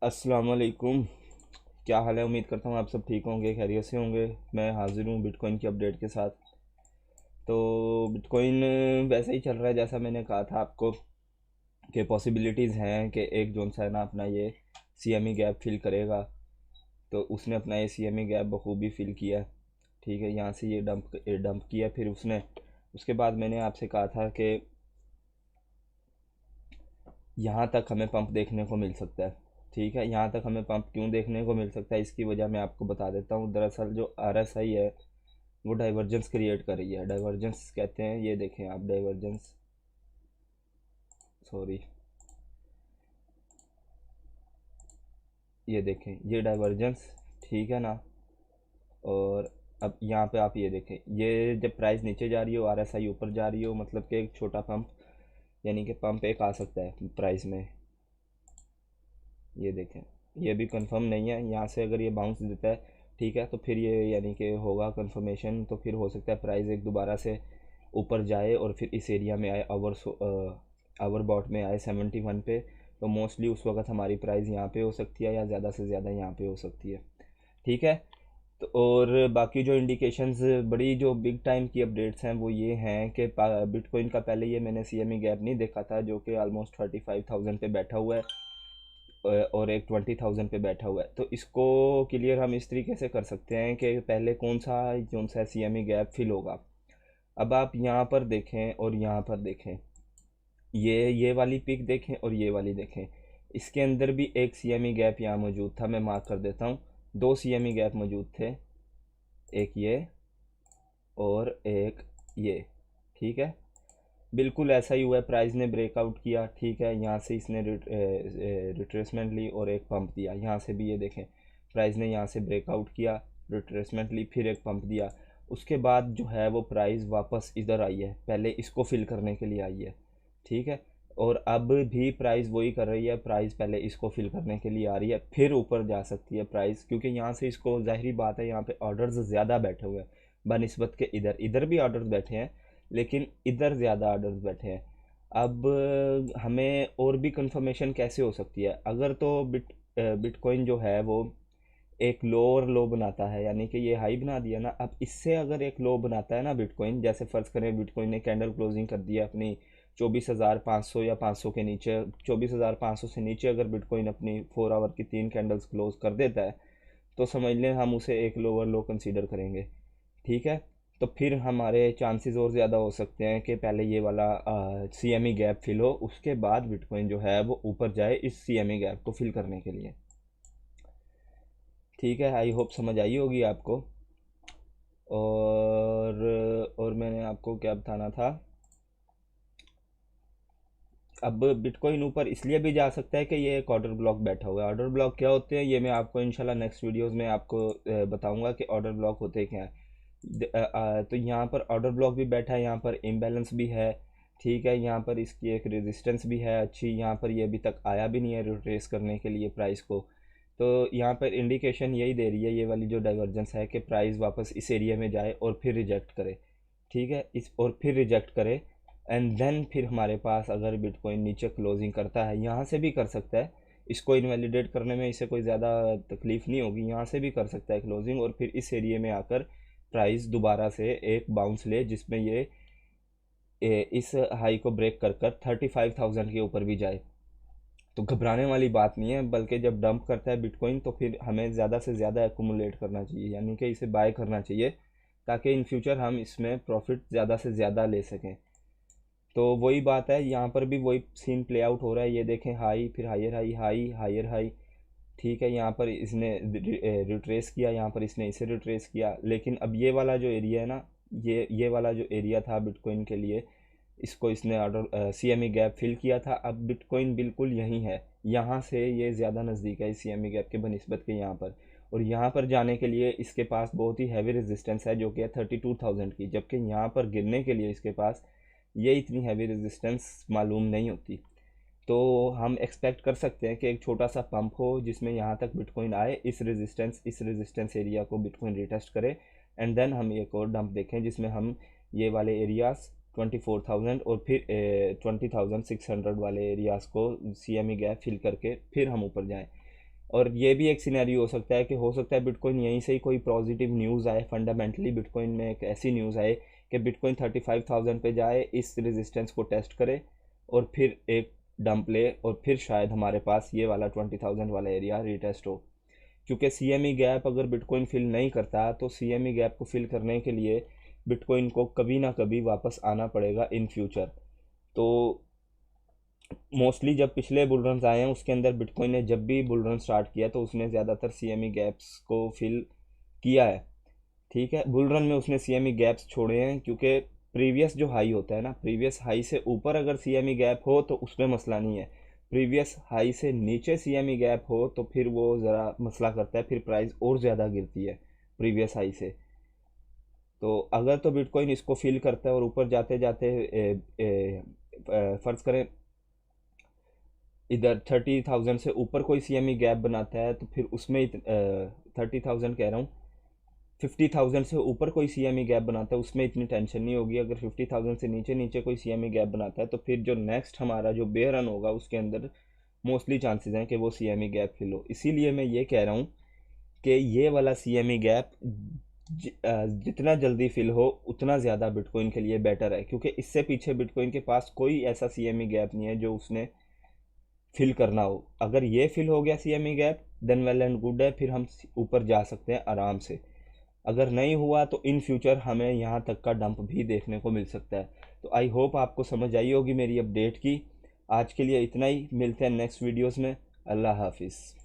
अस्सलाम वालेकुम। क्या हाल है? उम्मीद करता हूँ आप सब ठीक होंगे, खैरियत से होंगे। मैं हाजिर हूँ बिटकॉइन की अपडेट के साथ। तो बिटकॉइन वैसे ही चल रहा है जैसा मैंने कहा था आपको कि पॉसिबिलिटीज़ हैं कि एक जोन सा है ना अपना ये सीएमई गैप फिल करेगा। तो उसने अपना ये सीएमई गैप बखूबी फिल किया। ठीक है, यहाँ से ये डंप किया। फिर उसने उसके बाद मैंने आपसे कहा था कि यहाँ तक हमें पंप देखने को मिल सकता है। ठीक है, यहाँ तक हमें पंप क्यों देखने को मिल सकता है इसकी वजह मैं आपको बता देता हूँ। दरअसल जो आरएसआई है वो डाइवर्जेंस क्रिएट कर रही है। डाइवर्जेंस कहते हैं, ये देखें आप, डाइवर्जेंस, सॉरी, ये देखें, ये डाइवर्जेंस। ठीक है ना। और अब यहाँ पे आप ये देखें, ये जब प्राइस नीचे जा रही हो, आरएसआई ऊपर जा रही हो, मतलब कि एक छोटा पंप, यानी कि पंप एक आ सकता है प्राइस में। ये देखें, ये भी कंफर्म नहीं है। यहाँ से अगर ये बाउंस देता है, ठीक है, तो फिर ये यानी कि होगा कंफर्मेशन। तो फिर हो सकता है प्राइस एक दोबारा से ऊपर जाए और फिर इस एरिया में आए, आवर बॉट में आए 71 पे। तो मोस्टली उस वक्त हमारी प्राइस यहाँ पे हो सकती है या ज़्यादा से ज़्यादा यहाँ पे हो सकती है। ठीक है। तो और बाकी जो इंडिकेशंस, बड़ी जो बिग टाइम की अपडेट्स हैं वो ये हैं कि बिटकॉइन का पहले ये मैंने सीएमई गैप नहीं देखा था जो कि ऑलमोस्ट 35,000 पे बैठा हुआ है, और एक 20,000 पे बैठा हुआ है। तो इसको क्लियर हम इस तरीके से कर सकते हैं कि पहले कौन सा सीएमई गैप फिल होगा। अब आप यहाँ पर देखें और यहाँ पर देखें, ये वाली पिक देखें और ये वाली देखें। इसके अंदर भी एक सीएमई गैप यहाँ मौजूद था, मैं मार्क कर देता हूँ। दो सीएमई गैप मौजूद थे, एक ये और एक ये। ठीक है, बिल्कुल ऐसा ही हुआ है। प्राइस ने ब्रेकआउट किया, ठीक है, यहाँ से इसने रिट्रेसमेंट ली और एक पंप दिया। यहाँ से भी ये देखें, प्राइस ने यहाँ से ब्रेकआउट किया, रिट्रेसमेंट ली, फिर एक पंप दिया। उसके बाद जो है वो प्राइस वापस इधर आई है, पहले इसको फिल करने के लिए आई है। ठीक है, और अब भी प्राइस वही कर रही है। प्राइस पहले इसको फिल करने के लिए आ रही है, फिर ऊपर जा सकती है प्राइस, क्योंकि यहाँ से इसको, जाहिर बात है, यहाँ पे ऑर्डर्स ज़्यादा बैठे हुए हैं बनिस्बत के इधर। इधर भी ऑर्डर्स बैठे हैं लेकिन इधर ज़्यादा ऑर्डर्स बैठे हैं। अब हमें और भी कंफर्मेशन कैसे हो सकती है? अगर तो बिटकॉइन जो है वो एक लो और लो बनाता है, यानी कि ये हाई बना दिया ना, अब इससे अगर एक लो बनाता है ना बिटकॉइन, जैसे फ़र्ज़ करें बिटकॉइन ने कैंडल क्लोजिंग कर दिया अपनी 24,500 या 500 के नीचे, 24,500 से नीचे अगर बिटकॉइन अपनी 4 आवर की 3 कैंडल्स क्लोज कर देता है, तो समझ लें हम उसे एक लोअर लो कंसीडर करेंगे। ठीक है, तो फिर हमारे चांसेस और ज़्यादा हो सकते हैं कि पहले ये वाला सीएमई गैप फिल हो, उसके बाद बिटकॉइन जो है वो ऊपर जाए इस सीएमई गैप को फिल करने के लिए। ठीक है, आई होप समझ आई होगी आपको। और मैंने आपको क्या बताना था। अब बिटकॉइन ऊपर इसलिए भी जा सकता है कि ये एक ऑर्डर ब्लॉक बैठा हुआ है। ऑर्डर ब्लॉक क्या होते हैं ये मैं आपको इंशाल्लाह नेक्स्ट वीडियोस में आपको बताऊंगा कि ऑर्डर ब्लॉक होते क्या हैं। तो यहाँ पर ऑर्डर ब्लॉक भी बैठा है, यहाँ पर इम्बैलेंस भी है। ठीक है, यहाँ पर इसकी एक रेजिस्टेंस भी है अच्छी, यहाँ पर ये अभी तक आया भी नहीं है रिट्रेस करने के लिए प्राइस को। तो यहाँ पर इंडिकेशन यही दे रही है ये वाली जो डाइवर्जेंस है कि प्राइस वापस इस एरिया में जाए और फिर रिजेक्ट करे। ठीक है, इस और फिर रिजेक्ट करे, एंड देन फिर हमारे पास अगर बिटकॉइन नीचे क्लोजिंग करता है, यहाँ से भी कर सकता है, इसको इनवैलिडेट करने में इसे कोई ज़्यादा तकलीफ़ नहीं होगी, यहाँ से भी कर सकता है क्लोजिंग, और फिर इस एरिया में आकर प्राइस दोबारा से एक बाउंस ले जिसमें ये इस हाई को ब्रेक कर कर 35,000 के ऊपर भी जाए। तो घबराने वाली बात नहीं है, बल्कि जब डंप करता है बिटकॉइन तो फिर हमें ज़्यादा से ज़्यादा एक्यूमुलेट करना चाहिए, यानी कि इसे बाय करना चाहिए, ताकि इन फ्यूचर हम इसमें प्रॉफिट ज़्यादा से ज़्यादा ले सकें। तो वही बात है, यहाँ पर भी वही सीन प्ले आउट हो रहा है। ये देखें, हाई, फिर higher high, high higher high. ठीक है, यहाँ पर इसने रिट्रेस किया, यहाँ पर इसने इसे रिट्रेस किया, लेकिन अब ये वाला जो एरिया है ना, ये वाला जो एरिया था बिटकॉइन के लिए, इसको इसने ऑर्डर सीएमई गैप फिल किया था। अब बिटकॉइन बिल्कुल यहीं है, यहाँ से ये ज़्यादा नज़दीक है इस सीएमई गैप के बनिस्बत के यहाँ पर। और यहाँ पर जाने के लिए इसके पास बहुत ही हैवी रेजिस्टेंस है जो कि है 32,000 की, जबकि यहाँ पर गिरने के लिए इसके पास ये इतनी हैवी रेजिस्टेंस मालूम नहीं होती। तो हम एक्सपेक्ट कर सकते हैं कि एक छोटा सा पंप हो जिसमें यहाँ तक बिटकॉइन आए, इस रेजिस्टेंस एरिया को बिटकॉइन रिटेस्ट करे, एंड देन हम एक और डंप देखें जिसमें हम ये वाले एरियाज 24,000 और फिर 20,600 वाले एरियाज़ को सीएमई गैप फिल करके फिर हम ऊपर जाएं। और ये भी एक सिनेरियो हो सकता है बिटकॉइन यहीं से ही कोई पॉजिटिव न्यूज़ आए, फंडामेंटली बिटकॉइन में एक ऐसी न्यूज़ आए कि बिटकॉइन 35,000 पे जाए, इस रेजिस्टेंस को टेस्ट करे और फिर एक डंप ले, और फिर शायद हमारे पास ये वाला 20,000 वाला एरिया रीटेस्ट हो। क्योंकि CME गैप अगर बिटकॉइन फिल नहीं करता तो CME गैप को फिल करने के लिए बिटकॉइन को कभी ना कभी वापस आना पड़ेगा इन फ्यूचर। तो मोस्टली जब पिछले बुल रन आए हैं उसके अंदर बिटकॉइन ने जब भी बुल रन स्टार्ट किया तो उसने ज़्यादातर CME गैप्स को फिल किया है। ठीक है, बुल रन में उसने CME गैप्स छोड़े हैं, क्योंकि प्रीवियस जो हाई होता है ना, प्रीवियस हाई से ऊपर अगर CME गैप हो तो उसमें मसला नहीं है, प्रीवियस हाई से नीचे CME गैप हो तो फिर वो ज़रा मसला करता है, फिर प्राइस और ज़्यादा गिरती है प्रीवियस हाई से। तो अगर तो बिटकॉइन इसको फिल करता है और ऊपर जाते जाते फ़र्ज़ करें इधर 30,000 से ऊपर कोई CME गैप बनाता है तो फिर उसमें 30,000 कह रहा हूँ, 50,000 से ऊपर कोई CME गैप बनाता है उसमें इतनी टेंशन नहीं होगी। अगर 50,000 से नीचे नीचे कोई CME गैप बनाता है तो फिर जो नेक्स्ट हमारा जो बेयर रन होगा उसके अंदर मोस्टली चांसेस हैं कि वो CME गैप फिल हो। इसीलिए मैं ये कह रहा हूँ कि ये वाला CME गैप जितना जल्दी फिल हो उतना ज़्यादा बिटकॉइन के लिए बेटर है, क्योंकि इससे पीछे बिटकॉइन के पास कोई ऐसा CME गैप नहीं है जो उसने फिल करना हो। अगर ये फिल हो गया CME gap then well and good है, फिर हम ऊपर जा सकते हैं आराम से। अगर नहीं हुआ तो इन फ्यूचर हमें यहाँ तक का डंप भी देखने को मिल सकता है। तो आई होप आपको समझ आई होगी मेरी अपडेट की। आज के लिए इतना ही, मिलते हैं नेक्स्ट वीडियोस में। अल्लाह हाफिज़।